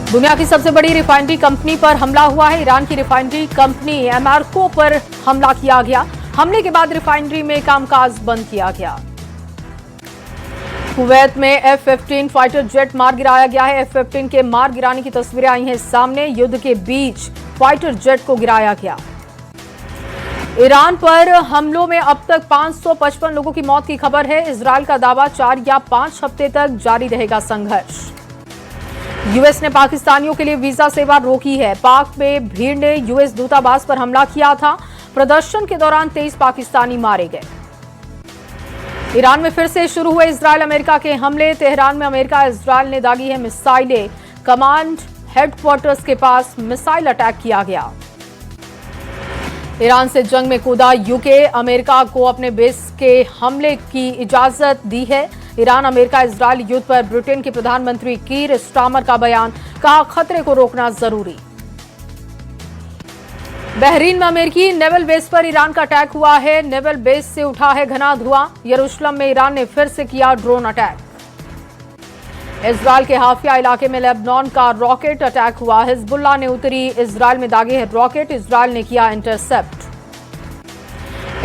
दुनिया की सबसे बड़ी रिफाइनरी कंपनी पर हमला हुआ है। ईरान की रिफाइनरी कंपनी एमआरको पर हमला किया गया। हमले के बाद रिफाइनरी में कामकाज बंद किया गया। कुवैत में F-15 फाइटर जेट मार गिराया गया है। F-15 के मार गिराने की तस्वीरें आई हैं सामने। युद्ध के बीच फाइटर जेट को गिराया गया। ईरान पर हमलों में अब तक 555 लोगों की मौत की खबर है। इजरायल का दावा 4 या 5 हफ्ते तक जारी रहेगा संघर्ष। यूएस ने पाकिस्तानियों के लिए वीजा सेवा रोकी है। पाक में भीड़ ने यूएस दूतावास पर हमला किया था। प्रदर्शन के दौरान 23 पाकिस्तानी मारे गए। ईरान में फिर से शुरू हुए इजरायल अमेरिका के हमले। तेहरान में अमेरिका इजरायल ने दागी है मिसाइलें। कमांड हेडक्वार्टर्स के पास मिसाइल अटैक किया गया। ईरान से जंग में कूदा यूके। अमेरिका को अपने बेस के हमले की इजाजत दी है। ईरान अमेरिका इजरायल युद्ध पर ब्रिटेन के प्रधानमंत्री कीर स्टारमर का बयान, कहा खतरे को रोकना जरूरी। बहरीन में अमेरिकी नेवल बेस पर ईरान का अटैक हुआ है। नेवल बेस से उठा है घना धुआं। यरूशलेम में ईरान ने फिर से किया ड्रोन अटैक। इजरायल के हाफिया इलाके में लेबनान का रॉकेट अटैक हुआ। हिजबुल्लाह ने उत्तरी इजरायल में दागे हैं रॉकेट। इजरायल ने किया इंटरसेप्ट।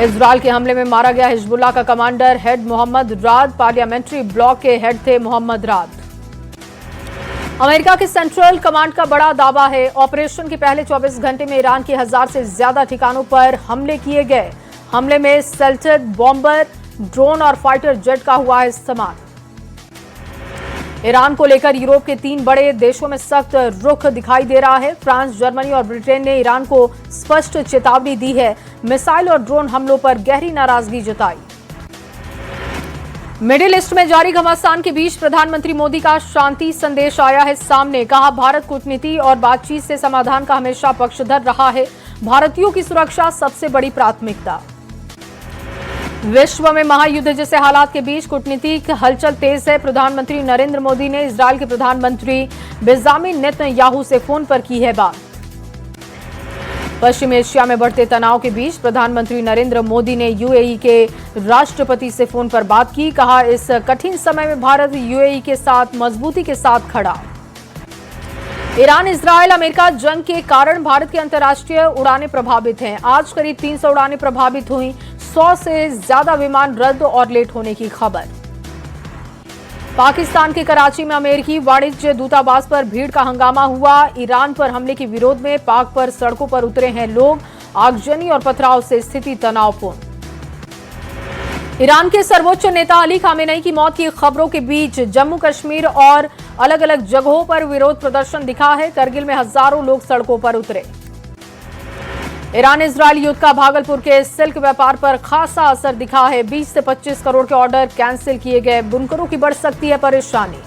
इजरायल के हमले में मारा गया हिजबुल्लाह का commander head Mohammad Raad. Parliamentary block के हेड थे मोहम्मद राद। अमेरिका के सेंट्रल कमांड का बड़ा दावा है, ऑपरेशन के पहले 24 घंटे में ईरान के 1000 से ज्यादा ठिकानों पर हमले किए गए। हमले में सेल्टेड बॉम्बर, ड्रोन और फाइटर जेट का हुआ है इस्तेमाल। ईरान को लेकर यूरोप के 3 बड़े देशों में सख्त रुख दिखाई दे रहा है। फ्रांस, जर्मनी और ब्रिटेन ने ईरान को स्पष्ट चेतावनी दी है। मिसाइल और ड्रोन हमलों पर गहरी नाराजगी जताई। मिडिल ईस्ट में जारी घमासान के बीच प्रधानमंत्री मोदी का शांति संदेश आया है सामने। कहा भारत कूटनीति और बातचीत से समाधान का हमेशा पक्षधर रहा है। भारतीयों की सुरक्षा सबसे बड़ी प्राथमिकता। विश्व में महायुद्ध जैसे हालात के बीच कूटनीतिक हलचल तेज है। प्रधानमंत्री नरेंद्र मोदी ने इजरायल के प्रधानमंत्री बेंजामिन नेतन्याहू से फोन पर की है बात। पश्चिम एशिया में बढ़ते तनाव के बीच प्रधानमंत्री नरेंद्र मोदी ने यूएई के राष्ट्रपति से फोन पर बात की। कहा इस कठिन समय में भारत यूएई के साथ मजबूती के साथ खड़ा। ईरान इजरायल अमेरिका जंग के कारण भारत की अंतर्राष्ट्रीय उड़ानें प्रभावित हैं। आज करीब 300 उड़ानें प्रभावित हुई। 100 से ज्यादा विमान रद्द और लेट होने की खबर। पाकिस्तान के कराची में अमेरिकी वाणिज्य दूतावास पर भीड़ का हंगामा हुआ। ईरान पर हमले के विरोध में पाक पर सड़कों पर उतरे हैं लोग। आगजनी और पथराव से स्थिति तनावपूर्ण। ईरान के सर्वोच्च नेता अली खामेनेई की मौत की खबरों के बीच जम्मू कश्मीर और अलग अलग जगहों पर विरोध प्रदर्शन दिखा है। करगिल में हजारों लोग सड़कों पर उतरे। ईरान इजरायल युद्ध का भागलपुर के सिल्क व्यापार पर खासा असर दिखा है। 20 से 25 करोड़ के ऑर्डर कैंसिल किए गए। बुनकरों की बढ़ सकती है परेशानी।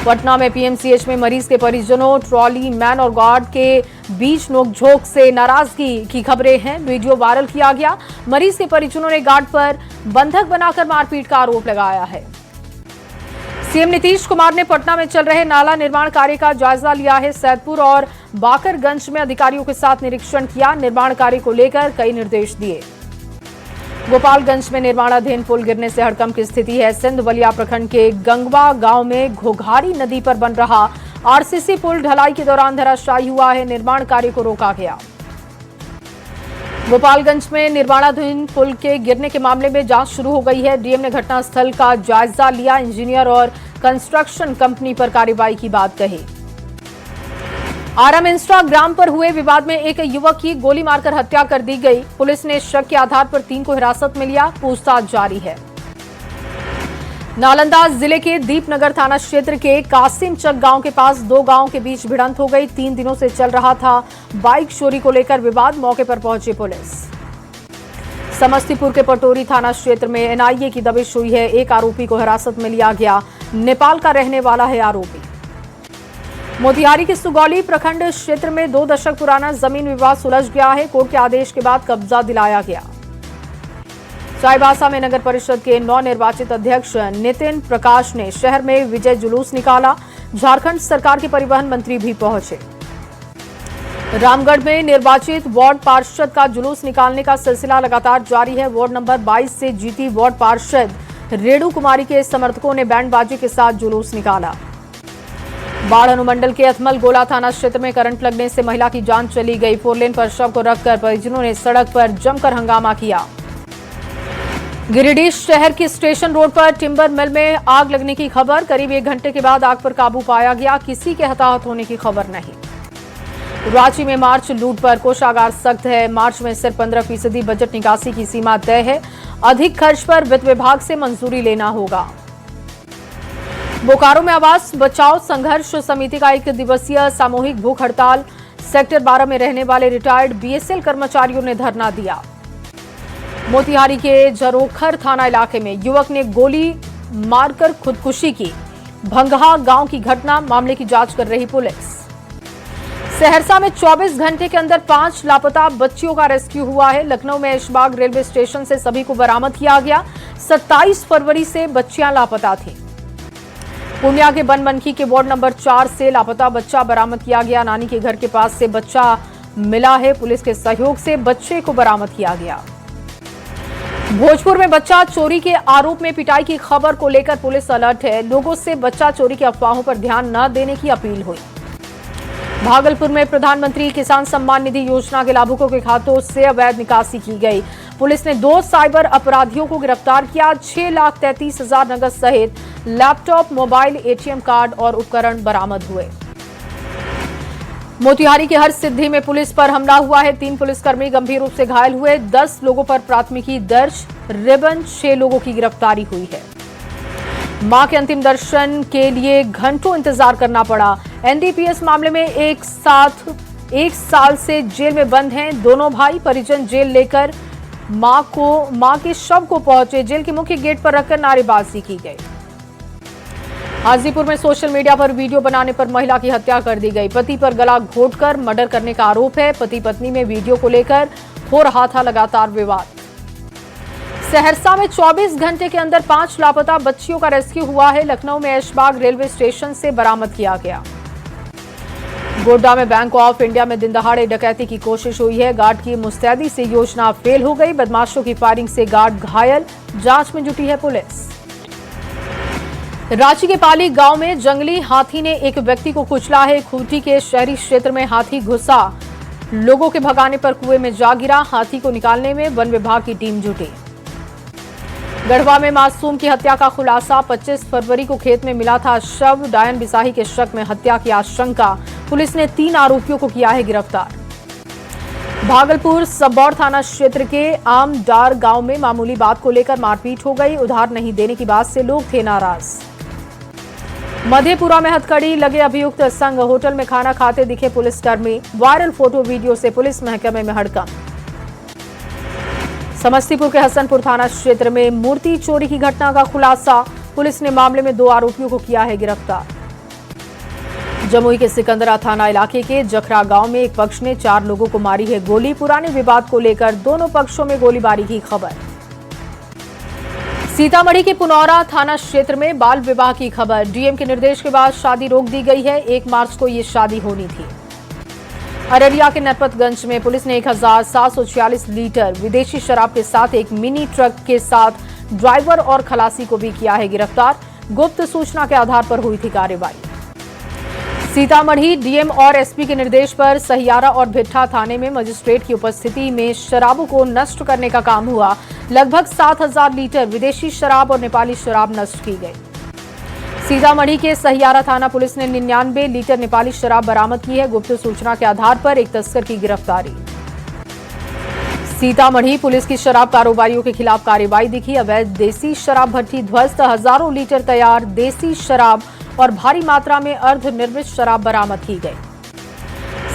पटना में पीएमसीएच में मरीज के परिजनों, ट्रॉली मैन और गार्ड के बीच नोकझोंक से नाराजगी की खबरें हैं। वीडियो वायरल किया गया। मरीज के परिजनों ने गार्ड पर बंधक बनाकर मारपीट का आरोप लगाया है। सीएम नीतीश कुमार ने पटना में चल रहे नाला निर्माण कार्य का जायजा लिया है। सैदपुर और बाकरगंज में अधिकारियों के साथ निरीक्षण किया। निर्माण कार्य को लेकर कई निर्देश दिए। गोपालगंज में निर्माणाधीन पुल गिरने से हड़कंप की स्थिति है। सिंध बलिया प्रखंड के गंगवा गांव में घोघारी नदी पर बन रहा आरसीसी पुल ढलाई के दौरान धराशायी हुआ है। निर्माण कार्य को रोका गया। गोपालगंज में निर्माणाधीन पुल के गिरने के मामले में जांच शुरू हो गई है। डीएम ने घटनास्थल का जायजा लिया। इंजीनियर और कंस्ट्रक्शन कंपनी पर कार्रवाई की बात कही। आराम इंस्टाग्राम पर हुए विवाद में एक युवक की गोली मारकर हत्या कर दी गई। पुलिस ने शक के आधार पर 3 को हिरासत में लिया। पूछताछ जारी है। नालंदा जिले के दीपनगर थाना क्षेत्र के कासिमचक गांव के पास 2 गांवों के बीच भिड़ंत हो गई। 3 दिनों से चल रहा था बाइक चोरी को लेकर विवाद। मौके पर पहुंची पुलिस। समस्तीपुर के पटोरी थाना क्षेत्र में एनआईए की दबिश हुई है। एक आरोपी को हिरासत में लिया गया। नेपाल का रहने वाला है आरोपी। मोतिहारी के सुगौली प्रखंड क्षेत्र में 2 दशक पुराना जमीन विवाद सुलझ गया है। कोर्ट के आदेश के बाद कब्जा दिलाया गया। चाईबासा में नगर परिषद के नवनिर्वाचित अध्यक्ष नितिन प्रकाश ने शहर में विजय जुलूस निकाला। झारखंड सरकार के परिवहन मंत्री भी पहुंचे। रामगढ़ में निर्वाचित वार्ड पार्षद का जुलूस निकालने का सिलसिला लगातार जारी है। वार्ड नंबर 22 से जीती वार्ड पार्षद रेणु कुमारी के समर्थकों ने बैंडबाजी के साथ जुलूस निकाला। बाढ़ अनुमंडल के अथमल गोला थाना क्षेत्र में करंट लगने से महिला की जान चली गई। 4 लेन पर शव को रखकर परिजनों ने सड़क पर जमकर हंगामा किया। गिरिडीह शहर के स्टेशन रोड पर टिम्बर मिल में आग लगने की खबर। करीब 1 घंटे के बाद आग पर काबू पाया गया। किसी के हताहत होने की खबर नहीं। रांची में मार्च लूट पर कोषागार सख्त है। मार्च में सिर्फ 15% बजट निकासी की सीमा तय है। अधिक खर्च पर वित्त विभाग से मंजूरी लेना होगा। बोकारो में आवास बचाओ संघर्ष समिति का 1 दिवसीय सामूहिक भूख हड़ताल। सेक्टर 12 में रहने वाले रिटायर्ड बीएसएल कर्मचारियों ने धरना दिया। मोतिहारी के झरोखर थाना इलाके में युवक ने गोली मारकर खुदकुशी की। भंगहा गांव की घटना, मामले की जांच कर रही पुलिस। सहरसा में 24 घंटे के अंदर 5 लापता बच्चियों का रेस्क्यू हुआ है। लखनऊ में ऐशबाग रेलवे स्टेशन से सभी को बरामद किया गया। 27 फरवरी से बच्चियां लापता थीं। पूर्णिया के बनमनखी के वार्ड नंबर 4 से लापता बच्चा बरामद किया गया। नानी के घर के पास से बच्चा मिला है। पुलिस के सहयोग से बच्चे को बरामद किया गया। भोजपुर में बच्चा चोरी के आरोप में पिटाई की खबर को लेकर पुलिस अलर्ट है। लोगों से बच्चा चोरी की अफवाहों पर ध्यान न देने की अपील हुई। भागलपुर में प्रधानमंत्री किसान सम्मान निधि योजना के लाभुकों के खातों से अवैध निकासी की गई। पुलिस ने 2 साइबर अपराधियों को गिरफ्तार किया। 6,33,000 नगद सहित लैपटॉप, मोबाइल, एटीएम कार्ड और उपकरण बरामद हुए। मोतिहारी के हर सिद्धि में पुलिस पर हमला हुआ है। 3 पुलिसकर्मी गंभीर रूप से घायल हुए। 10 लोगों पर प्राथमिकी दर्ज। रिबन 6 लोगों की गिरफ्तारी हुई है। मां के अंतिम दर्शन के लिए घंटों इंतजार करना पड़ा। एनडीपीएस मामले में एक साल से जेल में बंद हैं दोनों भाई। परिजन जेल लेकर मां के शव को पहुंचे। जेल के मुख्य गेट पर रखकर नारेबाजी की गई। हाजीपुर में सोशल मीडिया पर वीडियो बनाने पर महिला की हत्या कर दी गई। पति पर गला घोंटकर मर्डर करने का आरोप है। पति पत्नी में वीडियो को लेकर हो रहा था लगातार विवाद। सहरसा में 24 घंटे के अंदर 5 लापता बच्चियों का रेस्क्यू हुआ है। लखनऊ में ऐशबाग रेलवे स्टेशन से बरामद किया गया। गोड्डा में बैंक ऑफ इंडिया में दिन दहाड़े डकैती की कोशिश हुई है। गार्ड की मुस्तैदी से योजना फेल हो गई। बदमाशों की फायरिंग से गार्ड घायल। जांच में जुटी है पुलिस। रांची के पाली गांव में जंगली हाथी ने एक व्यक्ति को कुचला है। खूंटी के शहरी क्षेत्र में हाथी घुसा। लोगों के भगाने पर कुएं में जा गिरा। हाथी को निकालने में वन विभाग की टीम जुटी। गढ़वा में मासूम की हत्या का खुलासा। 25 फरवरी को खेत में मिला था शव। डायन बिसाही के शक में हत्या की आशंका। पुलिस ने 3 आरोपियों को किया है गिरफ्तार। भागलपुर सबौर थाना क्षेत्र के आमडार गांव में मामूली बात को लेकर मारपीट हो गई। उधार नहीं देने की बात से लोग थे नाराज। मधेपुरा में हथकड़ी लगे अभियुक्त संग होटल में खाना खाते दिखे पुलिसकर्मी। वायरल फोटो वीडियो से पुलिस महकमे में हड़कंप। समस्तीपुर के हसनपुर थाना क्षेत्र में मूर्ति चोरी की घटना का खुलासा। पुलिस ने मामले में 2 आरोपियों को किया है गिरफ्तार। जमुई के सिकंदरा थाना इलाके के जखरा गांव में एक पक्ष ने 4 लोगों को मारी है गोली। पुराने विवाद को लेकर दोनों पक्षों में गोलीबारी की खबर। सीतामढ़ी के पुनौरा थाना क्षेत्र में बाल विवाह की खबर। डीएम के निर्देश के बाद शादी रोक दी गई है। 1 मार्च को ये शादी होनी थी। अररिया के नरपतगंज में पुलिस ने 1746 लीटर विदेशी शराब के साथ एक मिनी ट्रक के साथ ड्राइवर और खलासी को भी किया है गिरफ्तार। गुप्त सूचना के आधार पर हुई थी कार्रवाई। सीतामढ़ी डीएम और एसपी के निर्देश पर सहियारा और भिट्ठा थाने में मजिस्ट्रेट की उपस्थिति में शराबों को नष्ट करने का काम हुआ। लगभग 7000 लीटर विदेशी शराब और नेपाली शराब नष्ट की गई। सीतामढ़ी के सहियारा थाना पुलिस ने 99 लीटर नेपाली शराब बरामद की है। गुप्त सूचना के आधार पर एक तस्कर की गिरफ्तारी। सीतामढ़ी पुलिस की शराब कारोबारियों के खिलाफ कार्रवाई दिखी। अवैध देसी शराब भट्टी ध्वस्त। हजारों लीटर तैयार देसी शराब और भारी मात्रा में अर्ध निर्मित शराब बरामद की गई।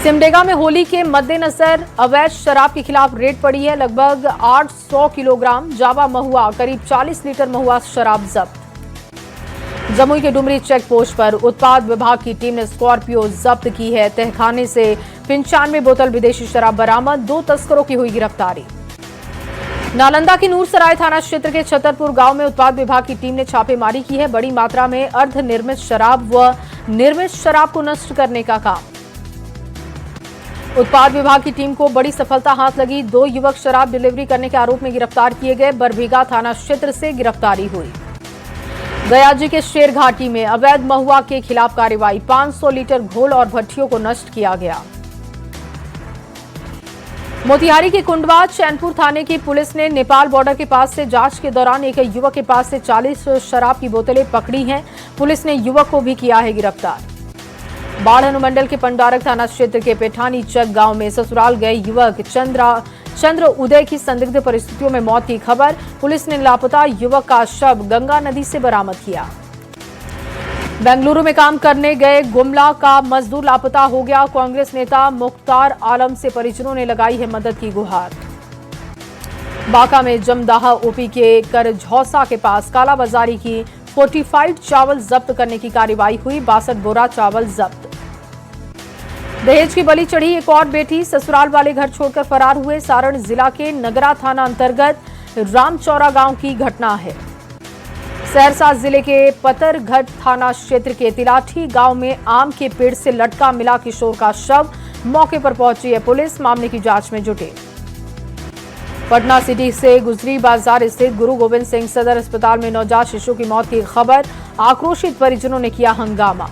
सिमडेगा में होली के मद्देनजर अवैध शराब के खिलाफ रेड पड़ी है। लगभग 800 किलोग्राम जावा महुआ, करीब 40 लीटर महुआ शराब जब्त। जमुई के डुमरी चेक पोस्ट पर उत्पाद विभाग की टीम ने स्कॉर्पियो जब्त की है। तहखाने से 95 बोतल विदेशी शराब बरामद। 2 तस्करों की हुई गिरफ्तारी। नालंदा के नूरसराय थाना क्षेत्र के छतरपुर गांव में उत्पाद विभाग की टीम ने छापेमारी की है। बड़ी मात्रा में अर्ध निर्मित शराब व निर्मित शराब को नष्ट करने का काम। उत्पाद विभाग की टीम को बड़ी सफलता हाथ लगी। 2 युवक शराब डिलीवरी करने के आरोप में गिरफ्तार किए गए। बरबीघा थाना क्षेत्र से गिरफ्तारी हुई। गयाजी के शेर घाटी में अवैध महुआ के खिलाफ कार्रवाई, 500 लीटर घोल और भट्टियों को नष्ट किया गया। मोतिहारी के कुंडवा चैनपुर थाने की पुलिस ने नेपाल बॉर्डर के पास से जांच के दौरान एक युवक के पास से 40 शराब की बोतलें पकड़ी हैं। पुलिस ने युवक को भी किया है गिरफ्तार। बाढ़ अनुमंडल के पंडारक थाना क्षेत्र के पेठानी चक गांव में ससुराल गए युवक चंद्र उदय की संदिग्ध परिस्थितियों में मौत की खबर। पुलिस ने लापता युवक का शव गंगा नदी से बरामद किया। बेंगलुरु में काम करने गए गुमला का मजदूर लापता हो गया। कांग्रेस नेता मुख्तार आलम से परिजनों ने लगाई है मदद की गुहार। बांका में जमदाहा ओपी के करझौसा के पास कालाबाजारी की फोर्टिफाइड चावल जब्त करने की कार्रवाई हुई, 62 बोरा चावल जब्त। दहेज की बलि चढ़ी एक और बेटी, ससुराल वाले घर छोड़कर फरार हुए। सारण जिला के नगरा थाना अंतर्गत रामचौरा गांव की घटना है। सहरसा जिले के पतरघट थाना क्षेत्र के तिलाठी गांव में आम के पेड़ से लटका मिला किशोर का शव, मौके पर पहुंची है पुलिस, मामले की जांच में जुटे। पटना सिटी से गुजरी बाजार स्थित गुरु गोविंद सिंह सदर अस्पताल में नवजात शिशु की मौत की खबर, आक्रोशित परिजनों ने किया हंगामा।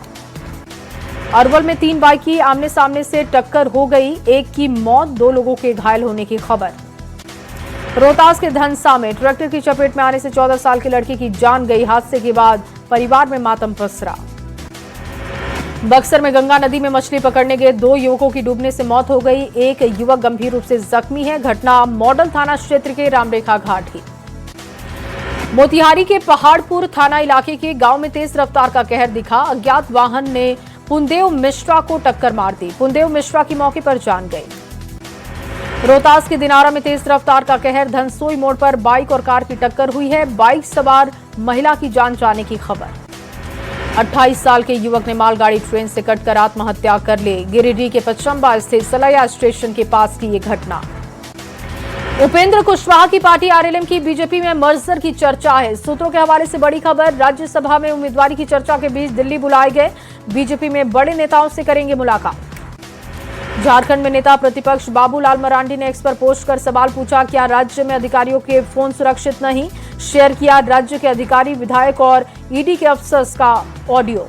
अरवल में 3 बाइक की आमने सामने से टक्कर हो गई, एक की मौत, 2 लोगों के घायल होने की खबर। रोहतास के धनसा में ट्रैक्टर की चपेट में आने से 14 साल की लड़की की जान गई, हादसे के बाद परिवार में मातम पसरा। बक्सर में गंगा नदी में मछली पकड़ने गए 2 युवकों की डूबने से मौत हो गई, एक युवक गंभीर रूप से जख्मी है। घटना मॉडल थाना क्षेत्र के रामरेखा घाट की। मोतिहारी के पहाड़पुर थाना इलाके के गांव में तेज रफ्तार का कहर दिखा, अज्ञात वाहन ने पुनदेव मिश्रा को टक्कर मार दी, पुनदेव मिश्रा की मौके पर जान गई। रोहतास के दिनारा में तेज रफ्तार का कहर, धनसोई मोड़ पर बाइक और कार की टक्कर हुई है, बाइक सवार महिला की जान जाने की खबर। 28 साल के युवक ने मालगाड़ी ट्रेन से कटकर आत्महत्या कर ली, गिरिडीह के पचम्बा स्थित सलैया स्टेशन के पास की ये घटना। उपेंद्र कुशवाहा की पार्टी आरएलएम की बीजेपी में मर्जर की चर्चा है। सूत्रों के हवाले से बड़ी खबर, राज्यसभा में उम्मीदवारी की चर्चा के बीच दिल्ली बुलाए गए, बीजेपी में बड़े नेताओं से करेंगे मुलाकात। झारखंड में नेता प्रतिपक्ष बाबूलाल मरांडी ने एक्स पर पोस्ट कर सवाल पूछा, क्या राज्य में अधिकारियों के फोन सुरक्षित नहीं? शेयर किया राज्य के अधिकारी, विधायक और ईडी के अफसर्स का ऑडियो।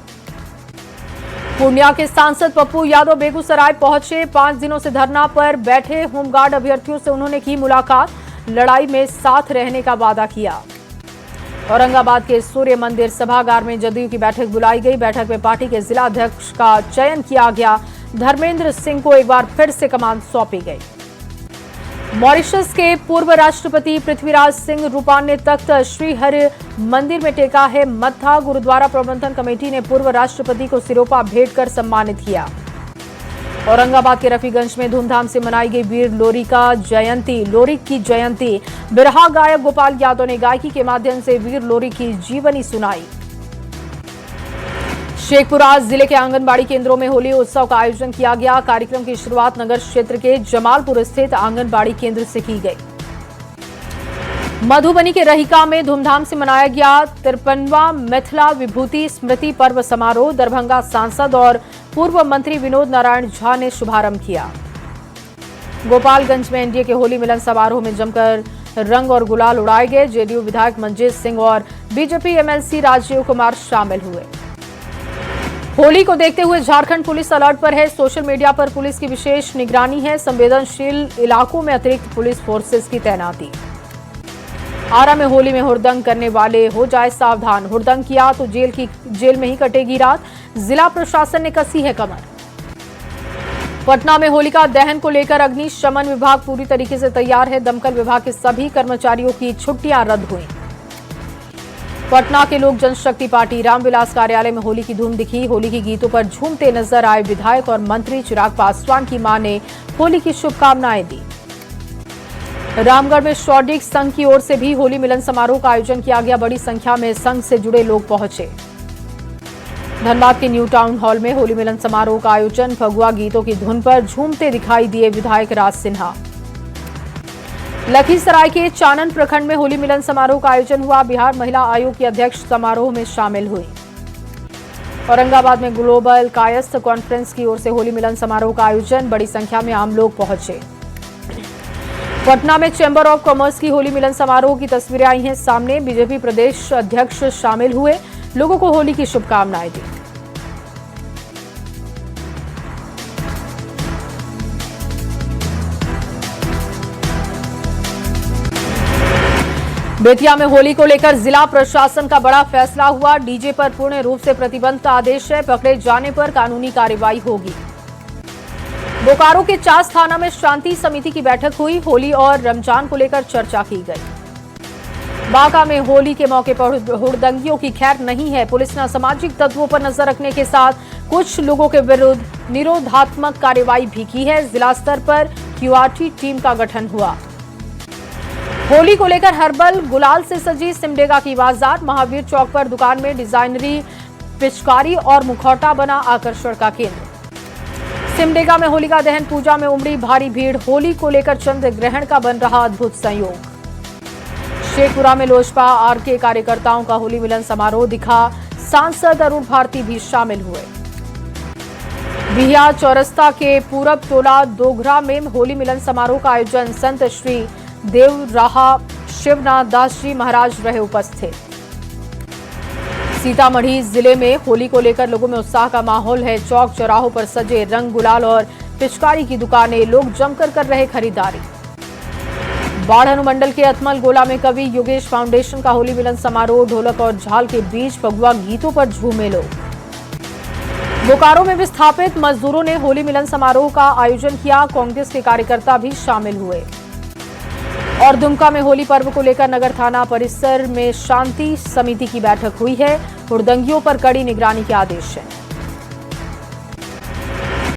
पूर्णिया के सांसद पप्पू यादव बेगूसराय पहुंचे, 5 दिनों से धरना पर बैठे होमगार्ड अभ्यर्थियों से उन्होंने की मुलाकात, लड़ाई में साथ रहने का वादा किया। औरंगाबाद के सूर्य मंदिर सभागार में जदयू की बैठक बुलाई गई, बैठक में पार्टी के जिला अध्यक्ष का चयन किया गया, धर्मेंद्र सिंह को एक बार फिर से कमान सौंपी गई। मॉरिशस के पूर्व राष्ट्रपति पृथ्वीराज सिंह रूपान ने तख्त श्री हरि मंदिर में टेका है मत्था, गुरुद्वारा प्रबंधन कमेटी ने पूर्व राष्ट्रपति को सिरोपा भेंट कर सम्मानित किया। औरंगाबाद के रफीगंज में धूमधाम से मनाई गई वीर लोरिक की जयंती, बिरहा गायक गोपाल यादव ने गायकी के माध्यम से वीर लोरिक की जीवनी सुनाई। शेखपुरा जिले के आंगनबाड़ी केंद्रों में होली उत्सव का आयोजन किया गया, कार्यक्रम की शुरुआत नगर क्षेत्र के जमालपुर स्थित आंगनबाड़ी केंद्र से की गई। मधुबनी के रहिका में धूमधाम से मनाया गया 53वां मिथिला विभूति स्मृति पर्व समारोह, दरभंगा सांसद और पूर्व मंत्री विनोद नारायण झा ने शुभारंभ किया। गोपालगंज में एनडीए के होली मिलन समारोह में जमकर रंग और गुलाल उड़ाए गए, जेडीयू विधायक मंजीत सिंह और बीजेपी एमएलसी राजीव कुमार शामिल हुए। होली को देखते हुए झारखंड पुलिस अलर्ट पर है, सोशल मीडिया पर पुलिस की विशेष निगरानी है, संवेदनशील इलाकों में अतिरिक्त पुलिस फोर्सेस की तैनाती। आरा में होली में हुड़दंग करने वाले हो जाए सावधान, हुड़दंग किया तो जेल में ही कटेगी रात, जिला प्रशासन ने कसी है कमर। पटना में होलिका दहन को लेकर अग्निशमन विभाग पूरी तरीके से तैयार है, दमकल विभाग के सभी कर्मचारियों की छुट्टियां रद्द हुई। पटना के लोक जनशक्ति पार्टी रामविलास कार्यालय में होली की धूम दिखी, होली के गीतों पर झूमते नजर आए विधायक और मंत्री चिराग पासवान की मां ने होली की शुभकामनाएं दी। रामगढ़ में शौडिक संघ की ओर से भी होली मिलन समारोह का आयोजन किया गया, बड़ी संख्या में संघ से जुड़े लोग पहुंचे। धनबाद के न्यू टाउन हॉल में होली मिलन समारोह का आयोजन, फगुआ गीतों की धुन पर झूमते दिखाई दिए विधायक राज सिन्हा। लखीसराय के चानन प्रखंड में होली मिलन समारोह का आयोजन हुआ, बिहार महिला आयोग की अध्यक्ष समारोह में शामिल हुई। औरंगाबाद में ग्लोबल कायस्थ कॉन्फ्रेंस की ओर से होली मिलन समारोह का आयोजन, बड़ी संख्या में आम लोग पहुंचे। पटना में चैंबर ऑफ कॉमर्स की होली मिलन समारोह की तस्वीरें आई हैं सामने, बीजेपी प्रदेश अध्यक्ष शामिल हुए, लोगों को होली की शुभकामनाएं दी। बेतिया में होली को लेकर जिला प्रशासन का बड़ा फैसला हुआ। डीजे पर पूर्ण रूप से प्रतिबंध का आदेश है। पकड़े जाने पर कानूनी कार्रवाई होगी। बोकारो के चास थाना में शांति समिति की बैठक हुई। होली और रमजान को लेकर चर्चा की गई। बांका में होली के मौके पर हुड़दंगियों की खैर नहीं है। पुलिस ने असामाजिक तत्वों पर नजर रखने के साथ कुछ लोगों के विरुद्ध निरोधात्मक कार्रवाई भी की है। जिला स्तर पर क्यूआरटी टीम का गठन हुआ। होली को लेकर हर्बल गुलाल से सजी सिमडेगा की बाजार। महावीर चौक पर दुकान में डिजाइनरी पिचकारी और मुखौटा बना आकर्षण का केंद्र। सिमडेगा में होलिका दहन पूजा में उमड़ी भारी भीड़। होली को लेकर चंद्र ग्रहण का बन रहा अद्भुत संयोग। शेखपुरा में लोजपा आरके कार्यकर्ताओं का होली मिलन समारोह दिखा। सांसद अरुण भारती भी शामिल हुए। बिहिया चौरस्ता के पूरब टोला दोघरा में होली मिलन समारोह का आयोजन। संत श्री देवराहा शिवनाथ दास जी महाराज रहे उपस्थित। सीतामढ़ी जिले में होली को लेकर लोगों में उत्साह का माहौल है। चौक चौराहों पर सजे रंग गुलाल और पिचकारी की दुकानें। लोग जमकर कर रहे खरीदारी। बाढ़ अनुमंडल के अतमल गोला में कवि योगेश फाउंडेशन का होली मिलन समारोह। ढोलक और झाल के बीच फगुआ गीतों पर झूमे लोग। बोकारो में विस्थापित मजदूरों ने होली मिलन समारोह का आयोजन किया। कांग्रेस के कार्यकर्ता भी शामिल हुए। और दुमका में होली पर्व को लेकर नगर थाना परिसर में शांति समिति की बैठक हुई है। हुड़दंगियों पर कड़ी निगरानी के आदेश हैं।